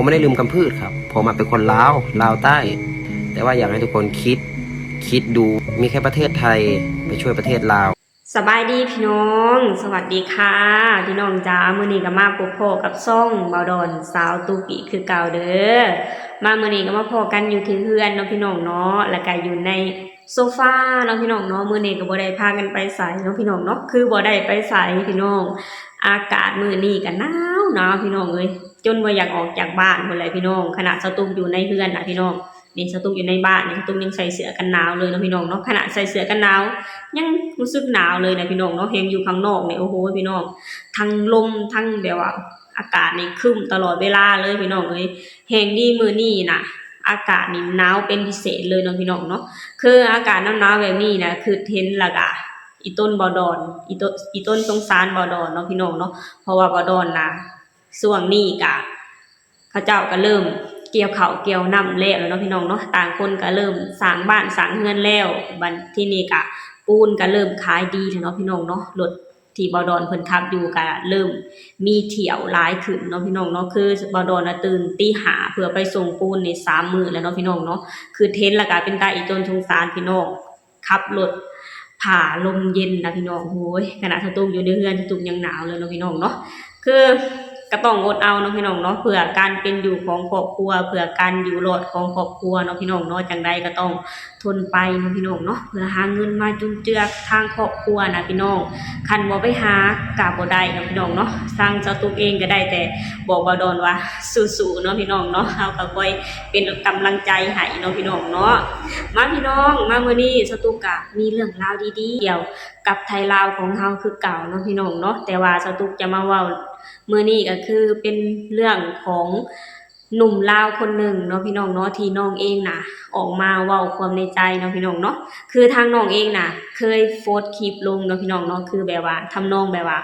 ผมไม่ได้ลืมกำพืชครับผมเป็นคนลาวใต้แต่ว่าอยากให้ทุกคนคิดดูมีแค่ประเทศไทยไปช่วยประเทศลาวสบายดีพี่น้องสวัสดีค่ะพี่น้องจ้ามื้อนี้ก็มาพบพ่อกับซ่องเบาดอนสาวตูปีคือเก่าเด้อมามื้อนี้ก็มาพอกันอยู่ที่เฮือนเนาะพี่น้องเนาะแล้วก็อยู่ในโซฟาเนาะพี่น้องเนาะมื้อนี้ก็บ่ได้พากันไปไสเนาะพี่น้องเนาะคือบ่ได้ไปไสพี่น้องอากาศมื้อนี้ก็หนาวพี่น้องเอ้ยจนบ่อยากออกจากบ้านพุ่นเลยพี่น้องขณะสตูอยู่ในเฮือนน่ะพี่น้องนี่สตูอยู่ในบ้านนี่สตูยังใส่เสื้อกันหนาวเลยเนาะพี่น้องเนาะขณะใส่เสื้อกันหนาวยังรู้สึกหนาวเลยนะพี่น้องเนาะเฮงอยู่ข้างนอกเนี่ยโอ้โหพี่น้องทั้งลมทั้งแบบว่าอากาศนี่ครึ้มตลอดเวลาเลยพี่น้องเอ้ยเฮงดีมื้อนี้น่ะอากาศนี่หนาวเป็นพิเศษเลยเนาะพี่น้องเนาะคืออากาศหนาวๆแบบนี้นะคือเห็นและก็อีต้นบอดอนอีต้นสงสารบอดอนเนาะพี่น้องเนาะเพราะว่าบอดอนน่ะช่วงนี้ก็เขาเจ้าก็เริ่มเกี่ยวข้าวเกี่ยวน้ำแล้วเนาะพี่น้องเนาะต่างคนก็เริ่มสร้างบ้านสร้างเรือนแล้วบัดที่นี่ก็ปูนก็เริ่มขายดีแล้วเนาะพี่น้องเนาะรถที่บอดอนเพิ่นขับอยู่ก็เริ่มมีเที่ยวหลายขึ้นเนาะพี่น้องเนาะคือบอดอนน่ะตื่นตี 5เพื่อไปส่งปูนใน3มื้อแล้วเนาะพี่น้องเนาะคือเทนแล้วก็เป็นตาอีต้นสงสารพี่น้องขับรถผ่าลมเย็นนะพี่น้องโอ้ยขณะสตูอยู่ในเรือนสตูยังหนาวเลยเนาะพี่น้องเนาะคือก็ต้องอดเอาเนาะพี่น้องเนาะเพื่อการเป็นอยู่ของครอบครัวเพื่อการอยู่รอดของครอบครัวเนาะพี่น้องเนาะจังใดก็ต้องทนไปเนาะพี่น้องเนาะเพื่อหาเงินมาจุนเจือทางครอบครัวนะพี่น้องคันบ่ไปหากะบ่ได้เนาะพี่น้องเนาะสร้างเจ้าตุกเองก็ได้แต่บอกว่าดอนว่าสู้ๆเนาะพี่น้องเนาะเฮาก็คอยเป็นกำลังใจให้เนาะพี่น้องเนาะมาพี่น้องมามื้อนี้สตุกก็มีเรื่องราวดีๆเกี่ยวกับไทยลาวของเฮาคือเก่าเนาะพี่น้องเนาะแต่ว่าสตุกจะมาเว้ามื้อนี้ก็คือเป็นเรื่องของหนุ่มลาวคนหนึ่งเนาะพี่น้องเนาะที่น้องเองน่ะออกมาเว้าความในใจเนาะพี่น้องเนาะคือทางน้องเองน่ะเคยโพสต์คลิปลงเนาะพี่น้องเนาะคือแบบว่าทำนองแบบว่า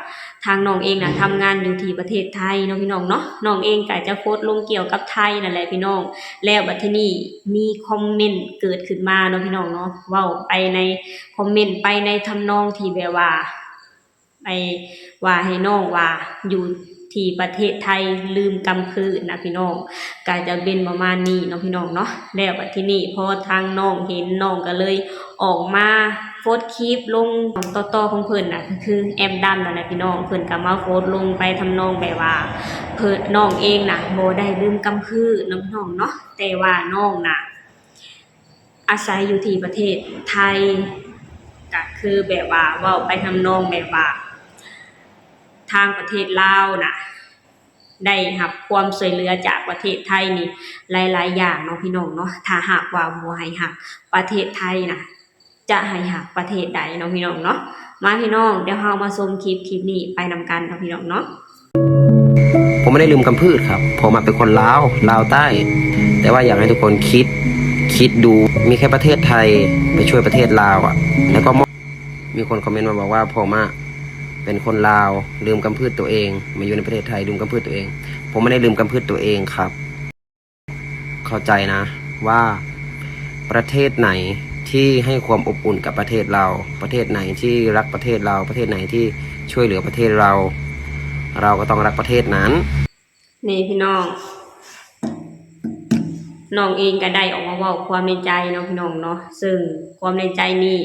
ทางน้องเองน่ะทำงานอยู่ที่ประเทศไทยเนาะพี่น้องเนาะน้องเองก็จะโพสต์ลงเกี่ยวกับไทยนั่นแหละพี่น้องแล้วบัดทีนี้มีคอมเมนต์เกิดขึ้นมาเนาะพี่น้องเนาะเว้าไปในคอมเมนต์ไปในทำนองที่แบบว่าไปว่าให้น้องว่าอยู่ที่ประเทศไทยลืมกำพืชนะพี่น้องก็จะเป็นประมาณนี้เนาะพี่น้องเนาะแล้วบัดทีนี้พอทางน้องเห็นน้องก็เลยออกมาโพสต์คลิปลงต่อๆของเพิ่นน่ะก็คือแอมดำนั่นแหละพี่น้องเพิ่นก็มาโพสต์ลงไปทำนองแบบว่าเพิ่นน้องเองน่ะบ่ได้ลืมกำพืชเนาะพี่น้องเนาะแต่ว่าน้องน่ะอาศัยอยู่ที่ประเทศไทยก็คือแบบว่าเว้าไปทำนองแบบว่าทางประเทศลาวน่ะได้รับความช่วยเหลือจากประเทศไทยนี่หลายๆอย่างเนาะพี่น้องเนาะถ้าหากว่าบ่ให้รับประเทศไทยน่ะจะให้รับประเทศใดเนาะพี่น้องเนาะมาพี่น้องเดี๋ยวเรามาชมคลิปนี้ไปนำกันเนาะพี่น้องเนาะผมไม่ได้ลืมกำพืชครับผมเป็นคนลาวใต้แต่ว่าอยากให้ทุกคนคิดดูมีแค่ประเทศไทยไปช่วยประเทศลาวแล้วก็มีคนคอมเมนต์มาบอกว่าผมเป็นคนลาวลืมกำพืชตัวเองมาอยู่ในประเทศไทยลืมกำพืชตัวเองผมไม่ได้ลืมกำพืชตัวเองครับเข้าใจนะว่าประเทศไหนที่ให้ความอบอุ่นกับประเทศเราประเทศไหนที่รักประเทศเราประเทศไหนที่ช่วยเหลือประเทศเราก็ต้องรักประเทศนั้นนี่พี่น้องน้องเองก็ได้ออกมาเว้าความในใจเนาะพี่น้องเนาะซึ่งความในใจนี้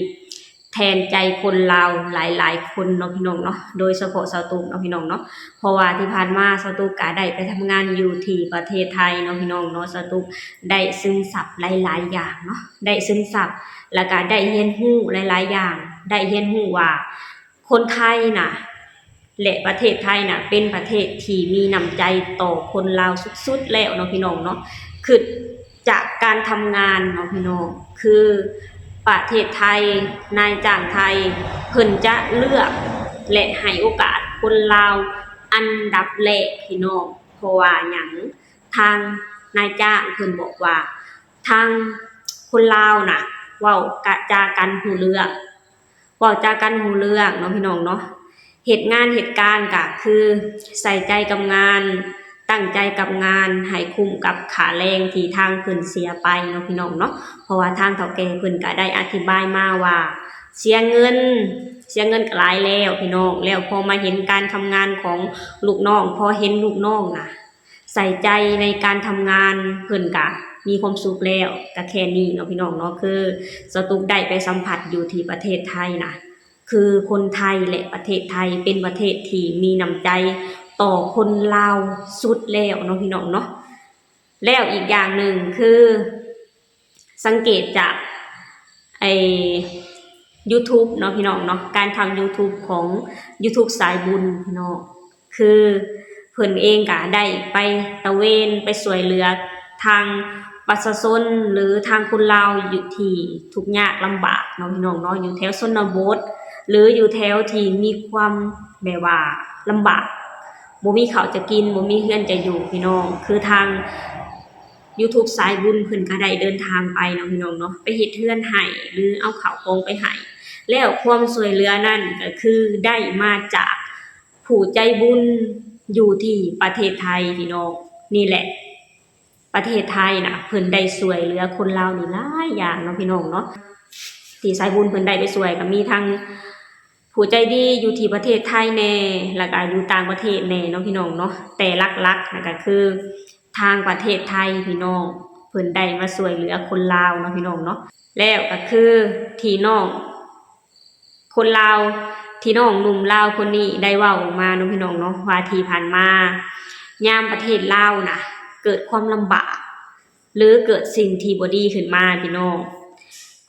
แทนใจคนลาวหลายๆคนเนาะพี่น้องเนาะโดยเฉพาะสาวตูเนาะพี่น้องเนาะเพราะว่าที่ผ่านมาสาวตูก็ได้ไปทำงานอยู่ที่ประเทศไทยเนาะพี่น้องเนาะสาวตูได้ซึมซับหลายๆอย่างเนาะได้ซึมซับแล้วก็ได้เรียนรู้หลายๆอย่างได้เรียนรู้ว่าคนไทยน่ะและประเทศไทยน่ะเป็นประเทศที่มีน้ำใจต่อคนลาวสุดๆแล้วเนาะพี่น้องเนาะคือจากการทำงานเนาะพี่น้องคือประเทศไทยนายจ้างไทยเพิ่นจะเลือกและให้โอกาสคนลาวอันดับแรกพี่น้องเพราะว่าหยังทางนายจ้างเพิ่นบอกว่าทางคนลาวน่ะเว้ากะจากันรู้เรื่องเว้าจากันรู้เรื่องเนาะพี่น้องเนาะเหตุการณ์ก็คือใส่ใจกับงานตั้งใจกับงานให้คุ้มกับค่าแรงที่ทางเพิ่นเสียไปเนาะพี่น้องเนาะเพราะว่าทางเฒ่าแก่เพิ่นก็ได้อธิบายมาว่าเสียเงินก็หลายแล้วพี่น้องแล้วพอมาเห็นการทำงานของลูกน้องพอเห็นลูกน้องน่ะ ใส่ใจในการทำงานเพิ่นก็มีความสุขแล้วก็แค่นี้เนาะพี่น้องเนาะคือสตุกได้ไปสัมผัสอยู่ที่ประเทศไทยนะคือคนไทยและประเทศไทยเป็นประเทศที่มีน้ำใจต่อคนลาวสุดแล้วเนาะพี่น้องเนาะแล้วอีกอย่างหนึ่งคือสังเกตจากไอ้ YouTube เนาะพี่น้องเนาะการทำ YouTube ของ YouTube สายบุญพี่น้องคือเพิ่นเองก็ได้ไปตะเวนไปช่วยเหลือทางประชาชนหรือทางคนลาวอยู่ที่ทุกข์ยากลำบากเนาะพี่น้องเนาะอยู่แถวชนบทหรืออยู่แถวที่มีความแบบว่าลำบากบ่มีข้าวจะกินบ่มีเรือนจะอยู่พี่น้องคือทาง YouTube สายบุญเพิ่นก็ได้เดินทางไปเนาะพี่น้องเนาะไปเฮ็ดเรือนให้หรือเอาข้าวของไปให้แล้วความช่วยเหลือนั่นก็คือได้มาจากผู้ใจบุญอยู่ที่ประเทศไทยพี่น้องนี่แหละประเทศไทยน่ะเพิ่นได้ช่วยเหลือคนลาวนี่หลายอย่างเนาะพี่น้องเนาะที่สายบุญเพิ่นได้ไปช่วยก็มีทั้งผู้ใจดีอยู่ที่ประเทศไทยแน่แล้วก็อยู่ต่างประเทศแน่เนาะพี่น้องเนาะแต่หลักๆนั่นก็คือทางประเทศไทยพี่น้องเพิ่นได้มาช่วยเหลือคนลาวเนาะพี่น้องเนาะแล้วก็คือที่น้องคนลาวที่น้องหนุ่มลาวคนนี้ได้เว้าออกมาเนาะพี่น้องเนาะว่าที่ผ่านมายามประเทศลาวน่ะเกิดความลำบากหรือเกิดสิ่งที่บ่ดีขึ้นมาพี่น้อง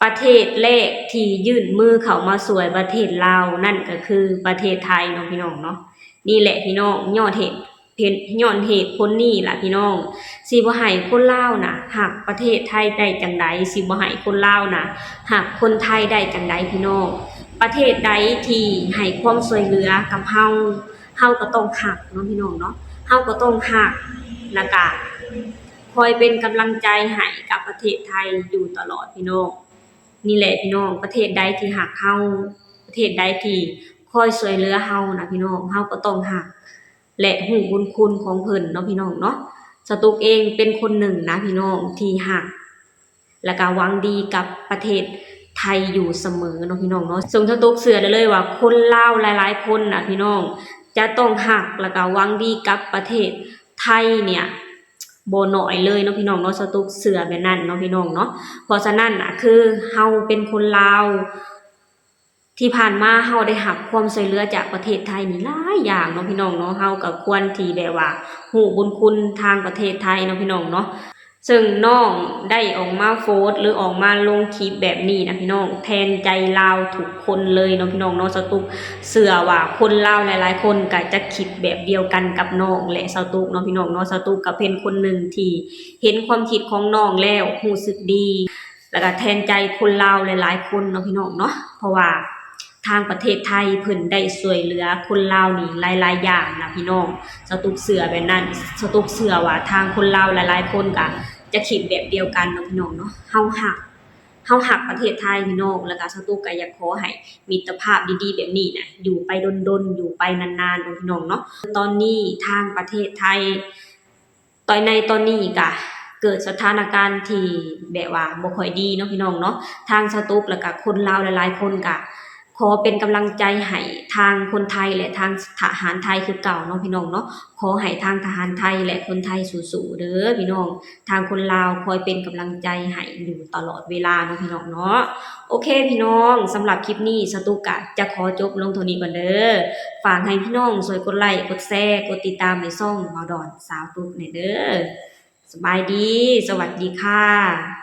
ประเทศแรกที่ยื่นมือเข้ามาช่วยประเทศลาวนั่นก็คือประเทศไทยเนาะพี่น้องเนาะนี่แหละพี่น้องย้อนเหตุผลนี้ล่ะพี่น้องสิบ่ให้คนลาวน่ะฮักประเทศไทยได้จังไดสิบ่ให้คนลาวน่ะฮักคนไทยได้จังไดพี่น้องประเทศใดที่ให้ความช่วยเหลือกับเฮาก็ต้องฮักเนาะพี่น้องเนาะเฮาก็ต้องฮักแล้วก็คอยเป็นกำลังใจให้กับประเทศไทยอยู่ตลอดพี่น้องนี่แหละพี่น้องประเทศใดที่ฮักเฮาประเทศใดที่คอยช่วยเหลือเฮานะพี่น้องเฮาก็ต้องฮักและฮู้บุญคุณของเพิ่นเนาะพี่น้องเนาะสตุกเองเป็นคนหนึ่งนะพี่น้องที่ฮักแล้วก็หวังดีกับประเทศไทยอยู่เสมอเนาะพี่น้องเนาะซึ่งสตุกเชื่อได้เลยว่าคนลาวหลายๆคนน่ะพี่น้องจะต้องฮักแล้วก็หวังดีกับประเทศไทยเนี่ยบ่น้อยเลยเนาะพี่น้องเนาะสตุกเชื่อแบบนั้นเนาะพี่น้องเนาะเพราะฉะนั้นน่ะคือเฮาเป็นคนลาวที่ผ่านมาเฮาได้รับความช่วยเหลือจากประเทศไทยนี่หลายอย่างเนาะพี่น้องเนาะเฮาก็ควรที่แบบว่าฮู้บุญคุณทางประเทศไทยเนาะพี่น้องเนาะซึ่งน้องได้ออกมาโพสต์หรือออกมาลงคลิปแบบนี้นะพี่น้องแทนใจลาวทุกคนเลยเนาะพี่น้องเนาะสตุกเชื่อว่าคนลาวหลายๆคนก็จะคิดแบบเดียวกันกับน้องและสตุกเนาะพี่น้องเนาะสตุกก็เป็นคนหนึ่งที่เห็นความคิดของน้องแล้วรู้สึกดีแล้วก็แทนใจคนลาวหลายๆคนเนาะพี่น้องเนาะเพราะว่าทางประเทศไทยเพิ่นได้ช่วยเหลือคนลาวนี่หลายๆอย่างนะพี่น้องสตุกเชื่อแบบนั้นสตุกเชื่อว่าทางคนลาวหลายๆคนก็จะคิดแบบเดียวกันเนาะพี่น้องเนาะเฮาฮักประเทศไทยพี่น้องแล้วก็สตุกก็อยากขอให้มิตรภาพดีๆแบบนี้น่ะอยู่ไปดนๆอยู่ไปนานๆเนาะพี่น้องเนาะตอนนี้ทางประเทศไทยตอนนี้ก็เกิดสถานการณ์ที่แบบว่าบ่ค่อยดีเนาะพี่น้องเนาะทางสตุกแล้วก็คนลาวหลายๆคนก็ขอเป็นกำลังใจให้ทางคนไทยและทางทหารไทยคือเก่าเนาะพี่น้องเนาะขอให้ทางทหารไทยและคนไทยสู้ๆเด้อพี่น้องทางคนลาวคอยเป็นกำลังใจให้อยู่ตลอดเวลาเนาะพี่น้องเนาะโอเคพี่น้องสำหรับคลิปนี้สตุกก็จะขอจบลงเท่านี้ก่อนเด้อฝากให้พี่น้องช่วยกดไลค์กดแชร์กดติดตามในช่องบ่าวดอนสาวตุกเนี่ยเด้อสบายดีสวัสดีค่ะ